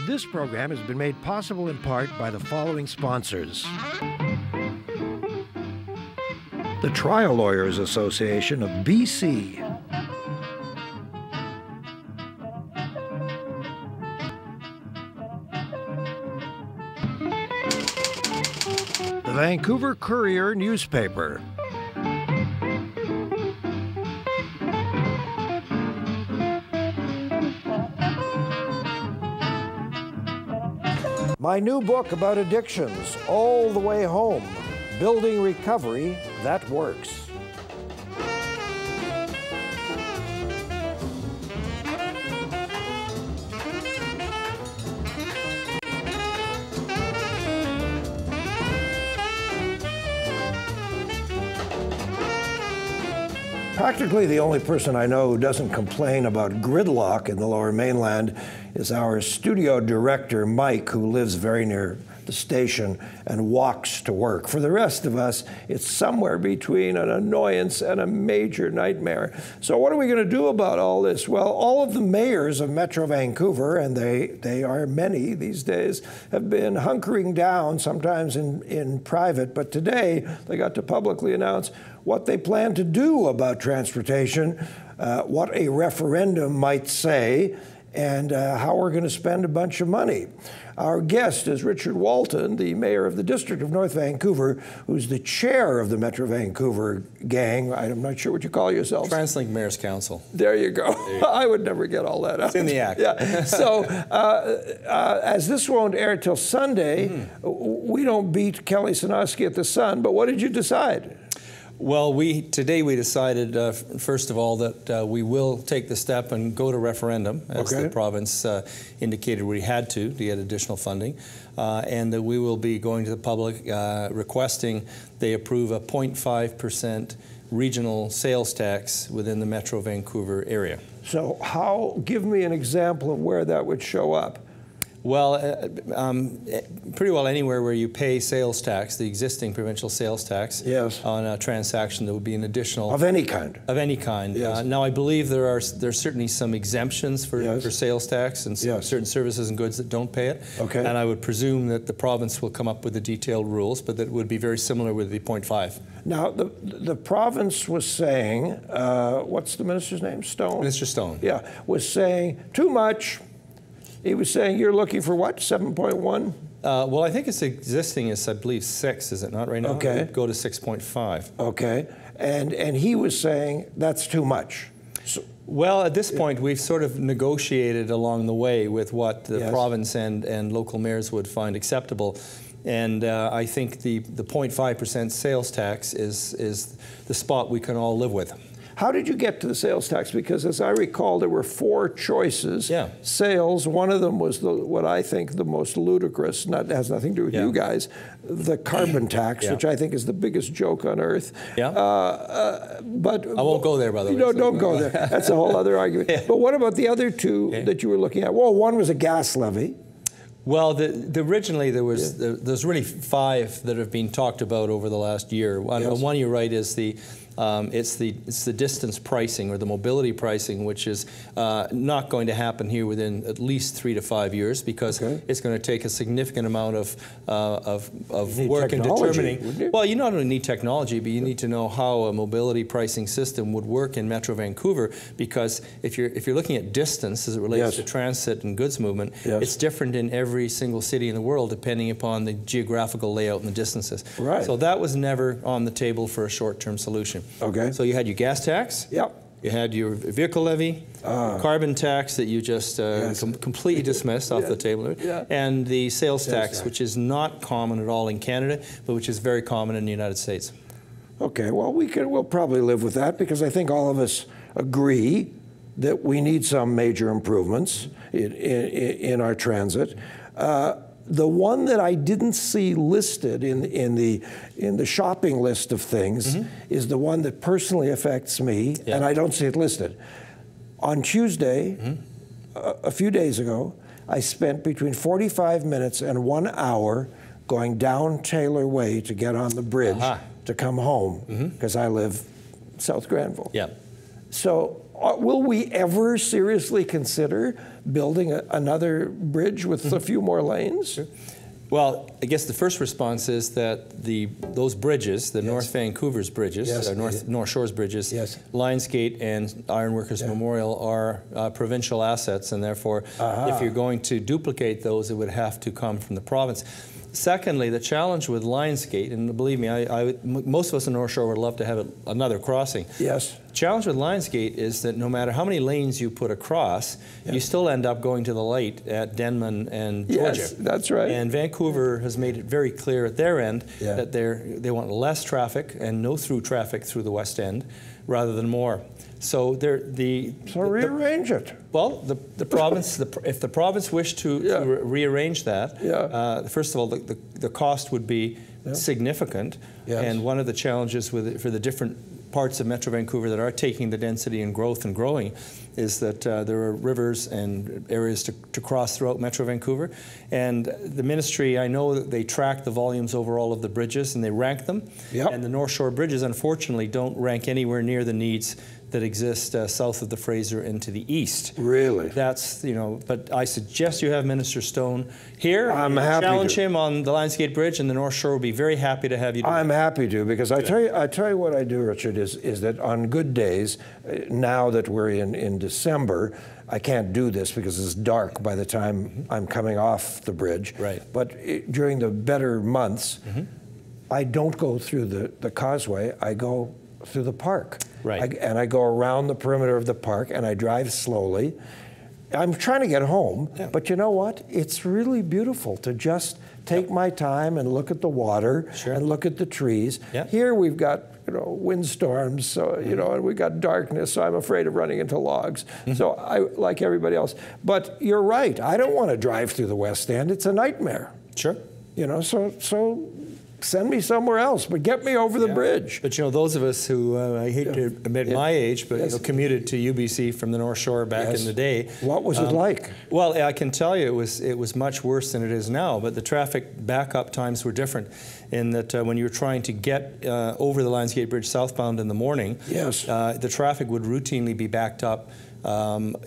This program has been made possible in part by the following sponsors. The Trial Lawyers Association of BC. The Vancouver Courier newspaper. My new book about addictions, All the Way Home, Building Recovery That Works. Practically the only person I know who doesn't complain about gridlock in the Lower Mainland is our studio director, Mike, who lives very near the station and walks to work. For the rest of us, it's somewhere between an annoyance and a major nightmare. So what are we going to do about all this? Well, all of the mayors of Metro Vancouver, and they are many these days, have been hunkering down, sometimes in private, but today they got to publicly announce what they plan to do about transportation, what a referendum might say, and how we're going to spend a bunch of money. Our guest is Richard Walton, the mayor of the District of North Vancouver, who's the chair of the Metro Vancouver gang. I'm not sure what you call yourselves. TransLink Mayor's Council. There you go. I would never get all that out. It's in the act. Yeah. So as this won't air till Sunday, we don't beat Kelly Sinofsky at the Sun, but what did you decide? Well, today we decided, first of all, that we will take the step and go to referendum, as the province indicated we had to get additional funding, and that we will be going to the public requesting they approve a 0.5% regional sales tax within the Metro Vancouver area. So give me an example of where that would show up. Well, pretty well anywhere where you pay sales tax, the existing provincial sales tax, yes, on a transaction, there would be an additional... Of any kind? Of any kind. Yes. Now, I believe there's certainly some exemptions for sales tax and certain services and goods that don't pay it. Okay. And I would presume that the province will come up with the detailed rules, but that would be very similar with the 0.5. Now, the province was saying, what's the minister's name? Stone? Minister Stone. Yeah, was saying too much. He was saying you're looking for what, 7.1? Well, I think it's existing as, I believe, 6, is it not right now? Okay. It would go to 6.5. Okay. And he was saying that's too much. So, well, at this point, we've sort of negotiated along the way with what the province and local mayors would find acceptable. And I think the 0.5% sales tax is the spot we can all live with. How did you get to the sales tax? Because as I recall, there were 4 choices. Yeah. Sales, one of them was what I think the most ludicrous, has nothing to do with you guys, the carbon tax, which I think is the biggest joke on earth. Yeah. But I won't go there, by the way. No, don't go there. That's a whole other argument. But what about the other 2 that you were looking at? Well, one was a gas levy. Well, originally there's really 5 that have been talked about over the last year. One you're right is it's the distance pricing or the mobility pricing, which is not going to happen here within at least 3 to 5 years, because it's going to take a significant amount of work in determining. Well, you not only need technology, but you need to know how a mobility pricing system would work in Metro Vancouver, because if you're looking at distance as it relates to transit and goods movement, it's different in every single city in the world depending upon the geographical layout and the distances. Right. So that was never on the table for a short-term solution. Okay. So you had your gas tax. Yep. You had your vehicle levy, carbon tax that you just completely dismissed off the table, and the sales tax, which is not common at all in Canada, but which is very common in the United States. Okay. Well, we'll probably live with that, because I think all of us agree that we need some major improvements in our transit. The one that I didn't see listed in the shopping list of things is the one that personally affects me, and I don't see it listed. On Tuesday, a few days ago, I spent between 45 minutes and 1 hour going down Taylor Way to get on the bridge to come home, because I live South Granville. Yeah. So will we ever seriously consider building another bridge with a few more lanes? Well, I guess the first response is that those bridges, the North Vancouver's bridges, North Shore's bridges, Lionsgate and Ironworkers Memorial are provincial assets, and therefore, if you're going to duplicate those, it would have to come from the province. Secondly, the challenge with Lionsgate, and believe me, most of us in North Shore would love to have another crossing. Yes. Challenge with Lionsgate is that no matter how many lanes you put across, you still end up going to the light at Denman and Georgia. Yes, that's right. And Vancouver has made it very clear at their end that they want less traffic and no through traffic through the West End rather than more. So rearrange it. Well, the province, if the province wished to rearrange that, first of all, the cost would be significant. Yes. And one of the challenges for the different parts of Metro Vancouver that are taking the density and growth and growing is that there are rivers and areas to cross throughout Metro Vancouver. And the ministry, I know that they track the volumes overall of the bridges and they rank them. Yep. And the North Shore bridges, unfortunately, don't rank anywhere near the needs that exist south of the Fraser and to the east. Really? That's, but I suggest you have Minister Stone here. I'm happy to challenge him on the Lionsgate Bridge, and the North Shore will be very happy to have you do I'm happy to, because I tell you what I do, Richard, is that on good days, now that we're in December, I can't do this because it's dark by the time I'm coming off the bridge. Right. But during the better months, I don't go through the causeway, I go through the park. Right. And I go around the perimeter of the park and I drive slowly. I'm trying to get home, but you know what? It's really beautiful to just take my time and look at the water and look at the trees. Here we've got windstorms, so and we got darkness, so I'm afraid of running into logs. So I like everybody else. But you're right. I don't want to drive through the West End. It's a nightmare. Sure. So send me somewhere else, but get me over the bridge. But those of us who, I hate to admit my age, but commuted to UBC from the North Shore back in the day. What was it like? Well, I can tell you it was much worse than it is now, but the traffic backup times were different in that when you were trying to get over the Lionsgate Bridge southbound in the morning, the traffic would routinely be backed up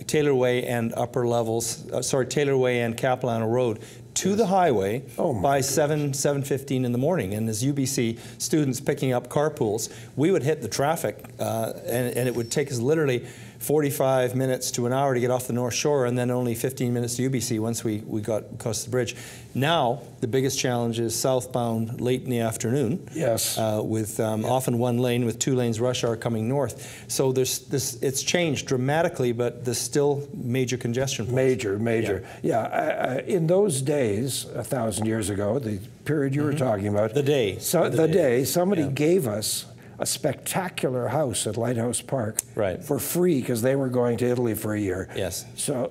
Taylor Way and upper levels, Taylor Way and Capilano Road to the highway by 7:15 in the morning. And as UBC students picking up carpools, we would hit the traffic and it would take us literally 45 minutes to an hour to get off the North Shore, and then only 15 minutes to UBC once we got across the bridge. Now, the biggest challenge is southbound late in the afternoon. Yes. With often one lane with 2 lanes rush hour coming north. So it's changed dramatically, but there's still major congestion points. Major. Yeah. In those days, 1,000 years ago, the period you were talking about. The day. Somebody gave us a spectacular house at Lighthouse Park for free because they were going to Italy for a year. Yes. So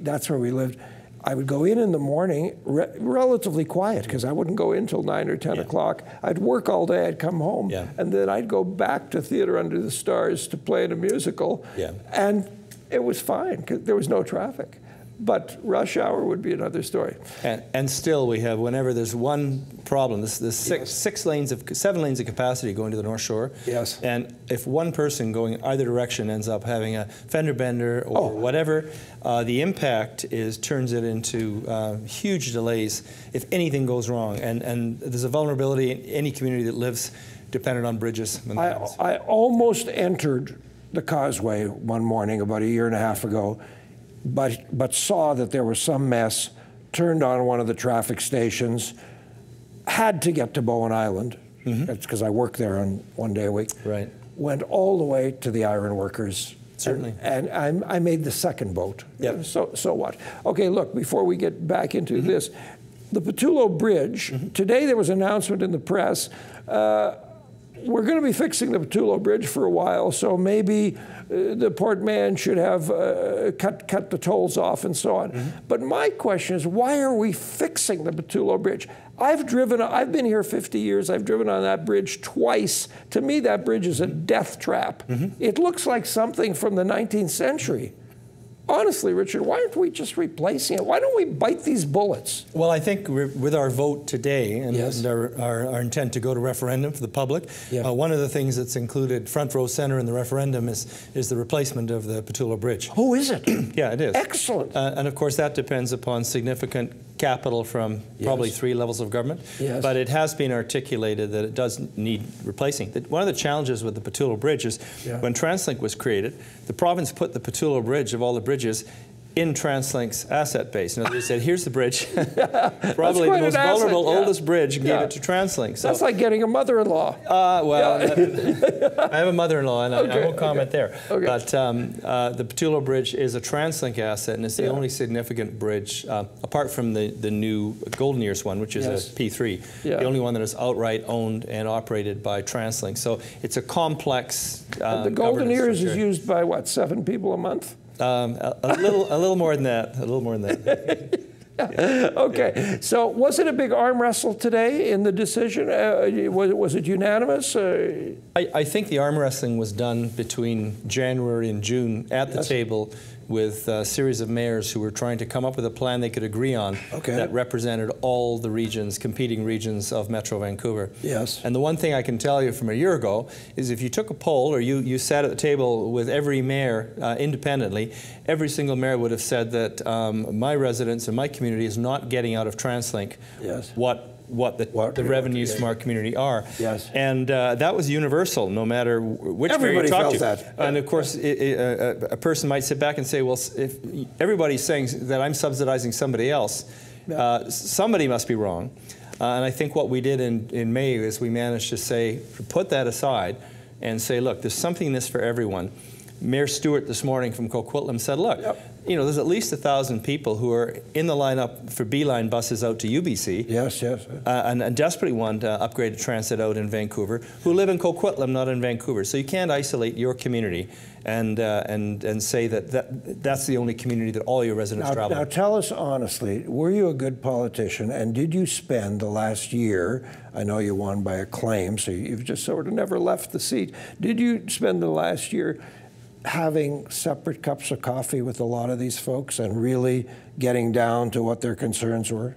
that's where we lived. I would go in the morning, relatively quiet, because I wouldn't go in till 9 or 10 o'clock. I'd work all day, I'd come home, and then I'd go back to Theatre Under the Stars to play in a musical, and it was fine, because there was no traffic. But rush hour would be another story. And still we have, whenever there's one problem, there's 7 lanes of capacity going to the North Shore. Yes. And if one person going either direction ends up having a fender bender or whatever, the impact turns it into huge delays if anything goes wrong. And there's a vulnerability in any community that lives dependent on bridges. I almost entered the causeway one morning about 1.5 years ago, but saw that there was some mess, turned on one of the traffic stations, had to get to Bowen Island, that's because I work there on 1 day a week, went all the way to the Ironworkers. Certainly. And I made the second boat. So what? Okay, look, before we get back into this, the Pattullo Bridge, today there was an announcement in the press, we're going to be fixing the Pattullo Bridge for a while, so maybe the Port Man should have cut the tolls off and so on. But my question is, why are we fixing the Pattullo Bridge? I've been here 50 years, I've driven on that bridge twice. To me, that bridge is a death trap. It looks like something from the 19th century. honestly, Richard, why aren't we just replacing it? Why don't we bite these bullets? Well, I think with our vote today and, Yes. and our intent to go to referendum for the public, Yeah. one of the things that's included front row center in the referendum is the replacement of the Petula Bridge. Oh, is it? Yeah, it is. Excellent. And of course, that depends upon significant capital from probably Yes. 3 levels of government. Yes. But it has been articulated that it does need replacing. One of the challenges with the Petula Bridge is when TransLink was created, the province put the Petula Bridge, of all the bridges, in TransLink's asset base. In other words, they said, here's the bridge, probably the most vulnerable, oldest bridge, and gave it to TransLink. So, that's like getting a mother-in-law. I have a mother-in-law, and I won't comment there. Okay. But the Petula Bridge is a TransLink asset, and it's the only significant bridge, apart from the new Golden Years one, which is a P3, the only one that is outright owned and operated by TransLink. So it's a complex The Golden Years is used by, what, 7 people a month? A little more than that. A little more than that. Okay, so was it a big arm wrestle today in the decision? Was it unanimous? I think the arm wrestling was done between January and June at the table with a series of mayors who were trying to come up with a plan they could agree on that represented all the regions, competing regions of Metro Vancouver. Yes. And the one thing I can tell you from a year ago is if you took a poll or you sat at the table with every mayor independently, every single mayor would have said that my residents and my community is not getting out of TransLink what the revenues from our community are. Yes. And that was universal, no matter which mayor you talk to. That. And of course, a person might sit back and say, well, if everybody's saying that I'm subsidizing somebody else, somebody must be wrong. And I think what we did in May is we managed to say, put that aside and say, look, there's something in this for everyone. Mayor Stewart this morning from Coquitlam said, look, you know, there's at least 1,000 people who are in the lineup for Beeline buses out to UBC. Yes. And desperately want upgraded transit out in Vancouver, who live in Coquitlam, not in Vancouver. So you can't isolate your community and say that's the only community that all your residents travel. Now tell us honestly, were you a good politician, and did you spend the last year, I know you won by acclaim, so you've just sort of never left the seat, did you spend the last year having separate cups of coffee with a lot of these folks and really getting down to what their concerns were?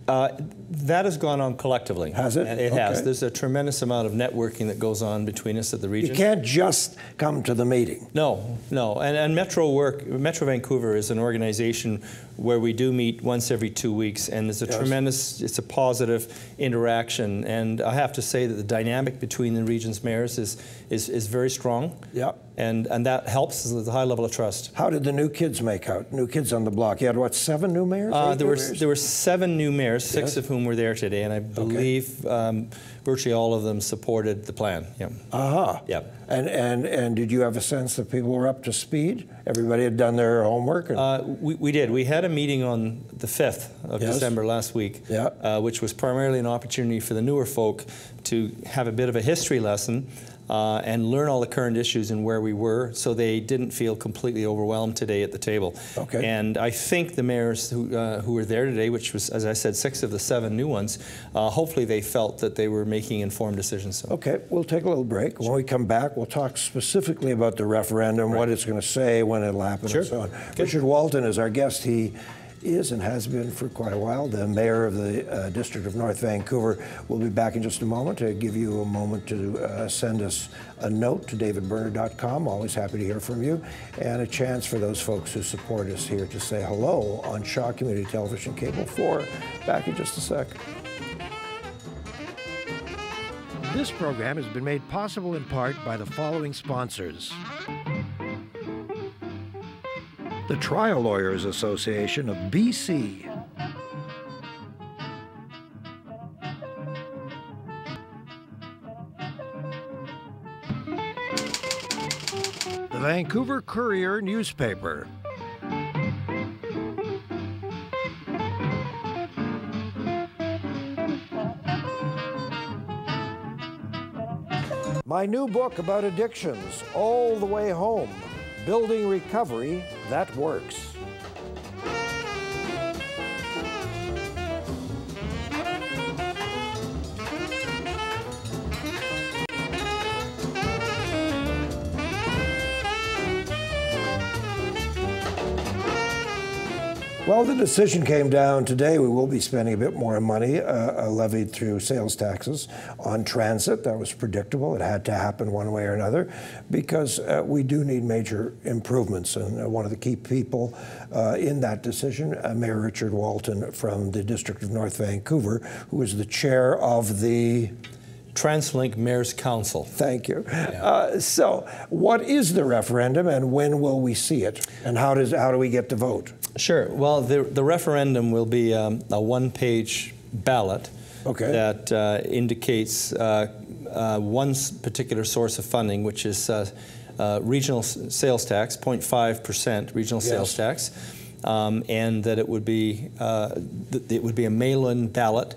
That has gone on collectively. Has it? It has. There's a tremendous amount of networking that goes on between us at the region. You can't just come to the meeting. No. And Metro Vancouver is an organization where we do meet once every 2 weeks, and there's a tremendous, it's a positive interaction. And I have to say that the dynamic between the region's mayors is very strong. Yeah. And that helps with a high level of trust. How did the new kids make out? New kids on the block. You had, what, 7 new mayors? There were 7 new mayors, 6 of whom were there today, and I believe virtually all of them supported the plan. Yeah. Yeah. And did you have a sense that people were up to speed? Everybody had done their homework? We did. We had a meeting on the 5th of December last week, which was primarily an opportunity for the newer folk to have a bit of a history lesson and learn all the current issues and where we were, so they didn't feel completely overwhelmed today at the table. Okay. And I think the mayors who were there today, which was, as I said, 6 of the 7 new ones, hopefully they felt that they were making informed decisions. So. Okay, we'll take a little break. When we come back, we'll talk specifically about the referendum, what it's going to say, when it'll happen, and so on. Richard Walton is our guest. He is and has been for quite a while the mayor of the District of North Vancouver. We'll be back in just a moment to give you a moment to send us a note to davidberner.com. Always happy to hear from you. And a chance for those folks who support us here to say hello on Shaw Community Television Cable 4. Back in just a sec. This program has been made possible in part by the following sponsors. The Trial Lawyers Association of BC. The Vancouver Courier newspaper. My new book about addictions, All the Way Home. Building recovery that works. Well, the decision came down today. We will be spending a bit more money levied through sales taxes on transit. That was predictable. It had to happen one way or another because we do need major improvements. And one of the key people in that decision, Mayor Richard Walton from the District of North Vancouver, who is the chair of the TransLink Mayor's Council. Thank you. Yeah. So what is the referendum and when will we see it? And how do we get to vote? Sure. Well, the referendum will be a one-page ballot that indicates one particular source of funding, which is regional sales tax, 0.5% regional sales tax, and that it would be a mail-in ballot.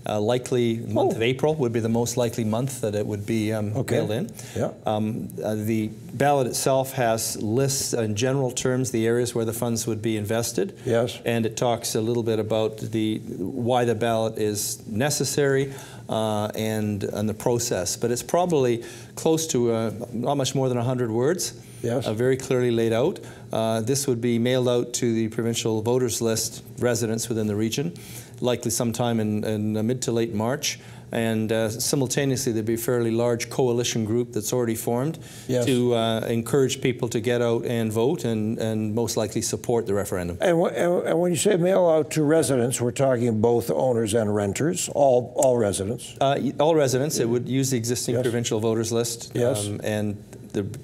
Likely month of April would be the most likely month that it would be mailed in. Yeah. The ballot itself has lists in general terms the areas where the funds would be invested. Yes. And it talks a little bit about why the ballot is necessary and the process. But it's probably close to not much more than 100 words. Yes. Very clearly laid out. This would be mailed out to the provincial voters list residents within the region, likely sometime in mid to late March. And simultaneously, there'd be a fairly large coalition group that's already formed to encourage people to get out and vote and most likely support the referendum. And when you say mail out to residents, we're talking both owners and renters, all residents? All residents. It would use the existing provincial voters list. Yes. And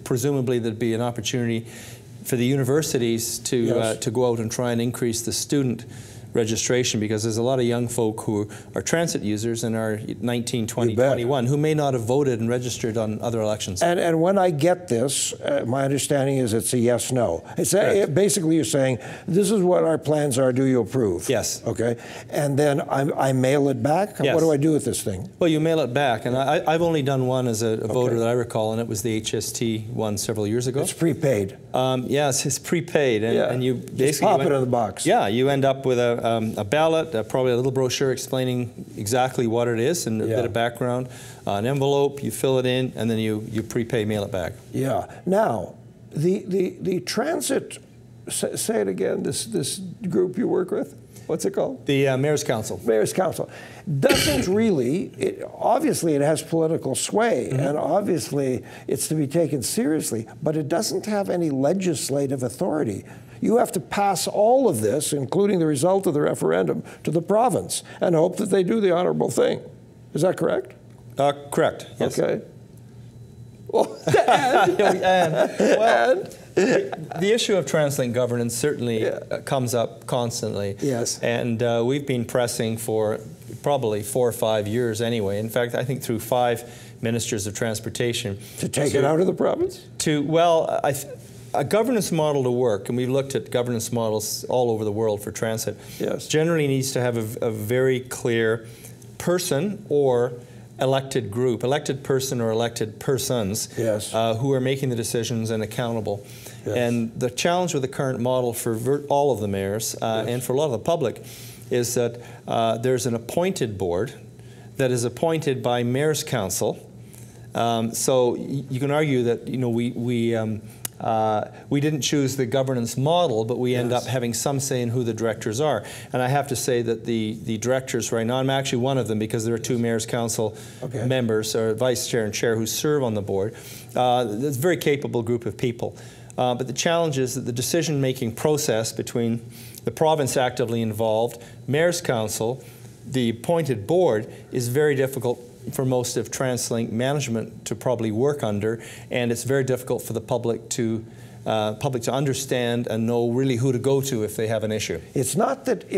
presumably there'd be an opportunity for the universities to go out and try and increase the student registration, because there's a lot of young folk who are transit users and are 19, 20, 21 who may not have voted and registered on other elections. And when I get this, my understanding is it's a yes/no. It's basically you're saying, this is what our plans are, do you approve? Yes. Okay. And then I mail it back? Yes. What do I do with this thing? Well, you mail it back. And I've only done one as a voter that I recall, and it was the HST one several years ago. It's prepaid. Yes, it's prepaid. And you basically just pop it in the box. Yeah, you end up with a ballot, probably a little brochure explaining exactly what it is and a bit of background, an envelope, you fill it in, and then you prepay mail it back. Yeah. Now, the transit, say it again, this group you work with, what's it called? The Mayor's Council. Mayor's Council. Doesn't really, obviously it has political sway, and obviously it's to be taken seriously, but it doesn't have any legislative authority. You have to pass all of this, including the result of the referendum, to the province and hope that they do the honorable thing. Is that correct? Correct, yes. Okay. Well, the issue of TransLink governance certainly comes up constantly. Yes. And we've been pressing for probably 4 or 5 years anyway. In fact, I think through 5 ministers of transportation. To take it out of the province? A governance model to work, and we've looked at governance models all over the world for transit, generally needs to have a very clear person or elected group, elected person or elected persons who are making the decisions and accountable. And the challenge with the current model for all of the mayors and for a lot of the public is that there's an appointed board that is appointed by Mayor's Council. So you can argue that we didn't choose the governance model, but we end up having some say in who the directors are. And I have to say that the directors right now, I'm actually one of them because there are 2 Mayor's Council members, or vice chair and chair, who serve on the board. It's a very capable group of people. But the challenge is that the decision-making process between the province actively involved, Mayor's Council, the appointed board, is very difficult for most of TransLink management to probably work under, and it's very difficult for the public to understand and know really who to go to if they have an issue. It's not that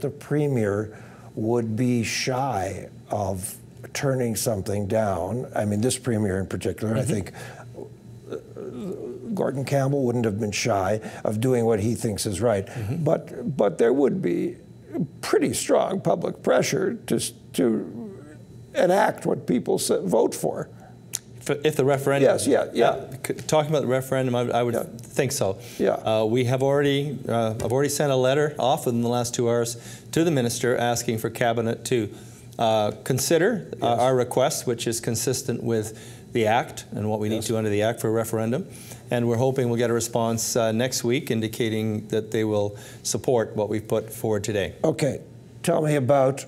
the Premier would be shy of turning something down. I mean, this Premier in particular, I think Gordon Campbell wouldn't have been shy of doing what he thinks is right. But there would be pretty strong public pressure to enact what people vote for. If the referendum... Yes, talking about the referendum, I would think so. We have already, I've already sent a letter off within the last 2 hours to the Minister asking for Cabinet to consider our request, which is consistent with the Act and what we need to under the Act for a referendum. And we're hoping we'll get a response next week indicating that they will support what we've put forward today. Okay. Tell me about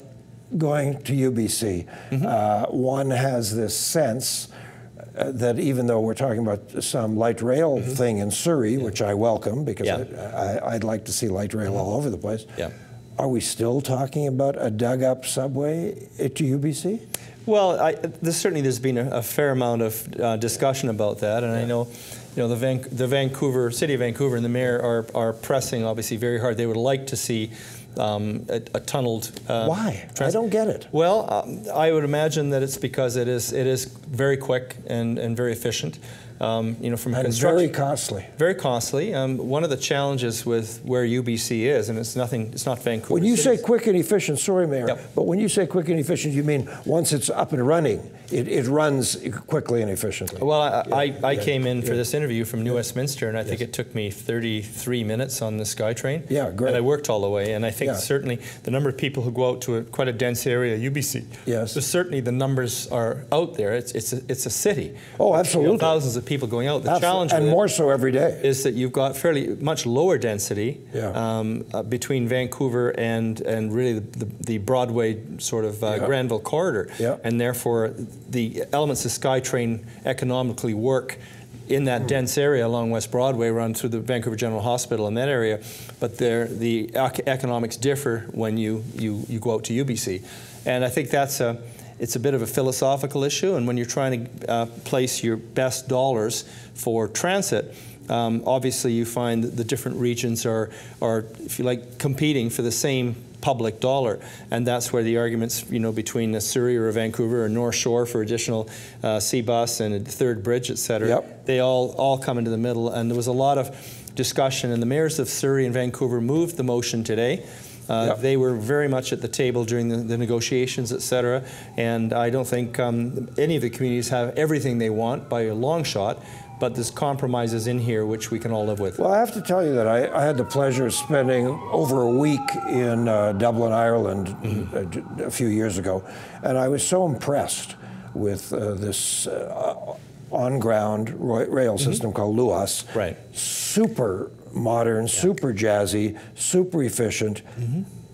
going to UBC. One has this sense that even though we're talking about some light rail thing in Surrey, which I welcome because I'd like to see light rail all over the place, are we still talking about a dug-up subway to UBC? Well, there's been a fair amount of discussion about that, and I know, the City of Vancouver and the mayor are pressing obviously very hard. They would like to see a tunneled. Why? I don't get it. Well, I would imagine that it's because it is very quick and very efficient. From and construction, very costly. Very costly. One of the challenges with where UBC is, and it's not Vancouver. When you say quick and efficient, sorry, Mayor, but when you say quick and efficient, you mean once it's up and running, it runs quickly and efficiently. Well, I came in for this interview from New Westminster, and I think it took me 33 minutes on the SkyTrain. Yeah, great. And I worked all the way, and I think certainly the number of people who go out to quite a dense area, UBC. Yes. So certainly the numbers are out there. It's a city. Oh, absolutely. Thousands of people going out. The challenge, and more so every day, is that you've got fairly much lower density between Vancouver and really the Broadway sort of Granville corridor, and therefore the elements of SkyTrain economically work in that dense area along West Broadway, run through the Vancouver General Hospital in that area, but the economics differ when you go out to UBC, and I think it's a bit of a philosophical issue, and when you're trying to place your best dollars for transit, obviously you find that the different regions are, if you like, competing for the same public dollar, and that's where the arguments, between Surrey or Vancouver or North Shore for additional C-bus and a third bridge, et cetera, they all come into the middle, and there was a lot of discussion, and the mayors of Surrey and Vancouver moved the motion today. They were very much at the table during the negotiations, et cetera, and I don't think any of the communities have everything they want by a long shot, but there's compromises in here which we can all live with. Well, I have to tell you that I had the pleasure of spending over a week in Dublin, Ireland a few years ago, and I was so impressed with this on-ground rail system called LUAS. Right. Super modern, super jazzy, super efficient,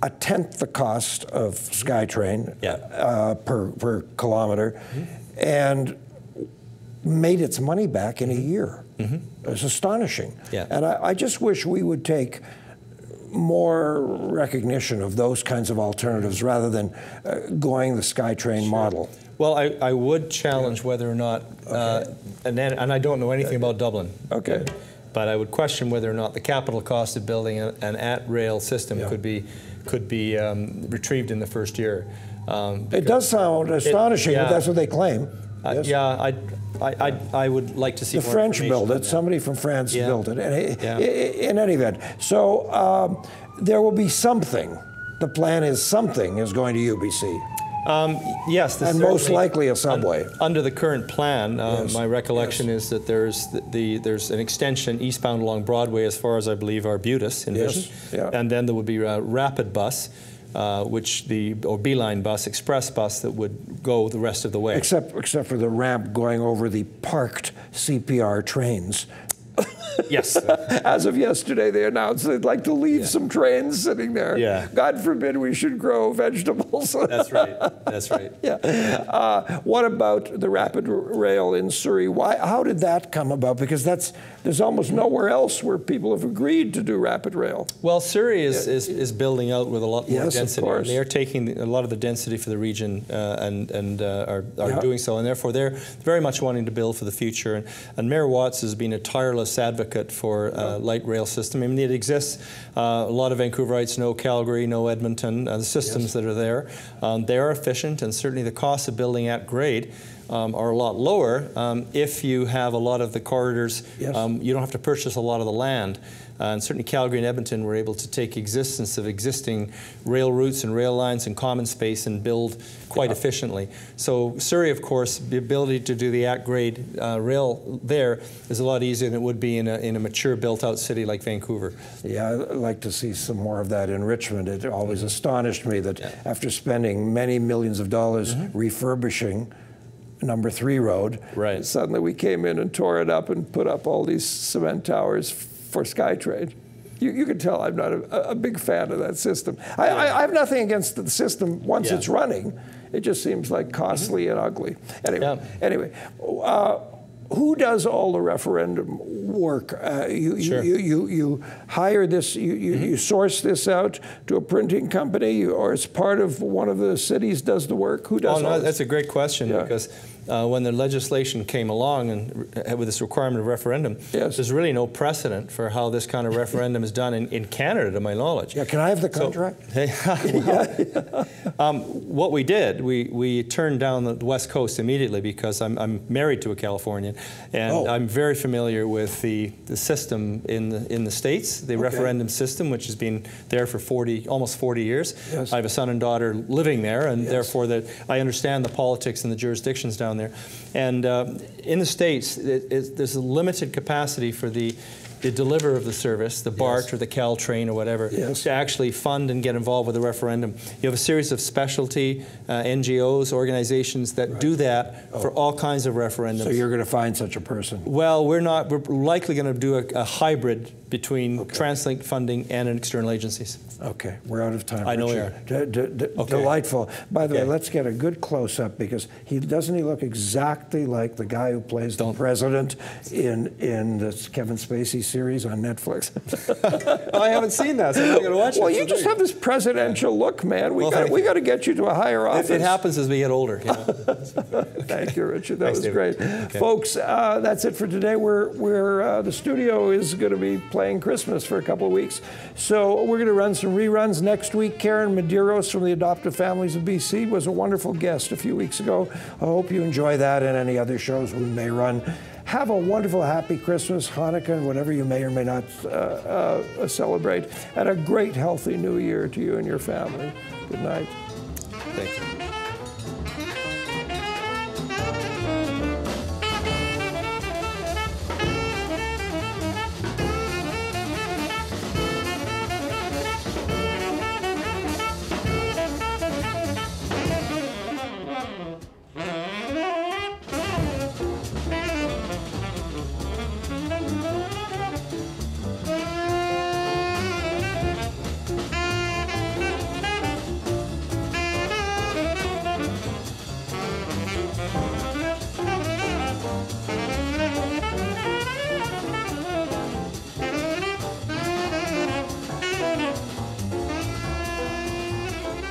a tenth the cost of SkyTrain per kilometer, and made its money back in a year. It's astonishing. And I just wish we would take more recognition of those kinds of alternatives rather than going the SkyTrain model. Well, I would challenge whether or not, and I don't know anything about Dublin. But I would question whether or not the capital cost of building an at-rail system could be retrieved in the first year. It does sound astonishing, but that's what they claim. I would like to see the more French information built it. Somebody from France built it. In any event, so there will be something. The plan is something is going to UBC. Yes, and most likely a subway. Under the current plan, my recollection is that there's an extension eastbound along Broadway as far as I believe Arbutus envisioned, and then there would be a rapid bus, or Beeline bus, express bus that would go the rest of the way. Except for the ramp going over the parked CPR trains. Yes. As of yesterday, they announced they'd like to leave some trains sitting there. God forbid we should grow vegetables. That's right. That's right. What about the rapid rail in Surrey? How did that come about? Because there's almost nowhere else where people have agreed to do rapid rail. Well, Surrey is building out with a lot more density. Of course. They are taking a lot of the density for the region and are doing so, and therefore they're very much wanting to build for the future. And Mayor Watts has been a tireless advocate for light rail system. I mean, it exists. A lot of Vancouverites know Calgary, know Edmonton, the systems that are there. They are efficient, and certainly the cost of building at grade are a lot lower if you have a lot of the corridors. You don't have to purchase a lot of the land. And certainly Calgary and Edmonton were able to take existence of existing rail routes and rail lines and common space and build quite efficiently. So Surrey, of course, the ability to do the at-grade rail there is a lot easier than it would be in a mature built-out city like Vancouver. Yeah, I'd like to see some more of that in Richmond. It always astonished me that after spending many millions of dollars refurbishing number 3 road. Right. Suddenly we came in and tore it up and put up all these cement towers for SkyTrade. You can tell I'm not a big fan of that system. I have nothing against the system once it's running. It just seems like costly and ugly. Anyway, who does all the referendum work? You hire this, you source this out to a printing company, or it's part of one of the cities does the work? Who does all this? That's a great question, because when the legislation came along and with this requirement of referendum, there's really no precedent for how this kind of referendum is done in Canada, to my knowledge. Yeah, can I have the contract? What we did, we turned down the West Coast immediately because I'm married to a Californian, and I'm very familiar with the system in the States, the referendum system, which has been there for almost 40 years. I have a son and daughter living there, and therefore I understand the politics and the jurisdictions down there. And in the States, there's a limited capacity for the deliverer of the service, the BART or the Caltrain or whatever, to actually fund and get involved with the referendum. You have a series of specialty NGOs, organizations that do that for all kinds of referendums. So you're going to find such a person? Well, we're likely going to do a hybrid between TransLink funding and external agencies. Okay, we're out of time. I know we are. Delightful. By the way, let's get a good close-up, because doesn't he look exactly like the guy who plays the president in the Kevin Spacey series on Netflix? I haven't seen that, so I'm not going to watch it. Well, you just have this presidential look, man. We got to get you to a higher office. It happens as we get older. You know? Thank you, Richard. That was great. Folks, that's it for today. The studio is going to be playing Christmas for a couple of weeks. So we're going to run some reruns next week. Karen Medeiros from the Adoptive Families of BC was a wonderful guest a few weeks ago. I hope you enjoy that and any other shows we may run. Have a wonderful, happy Christmas, Hanukkah, and whatever you may or may not celebrate. And a great, healthy new year to you and your family. Good night. Thank you.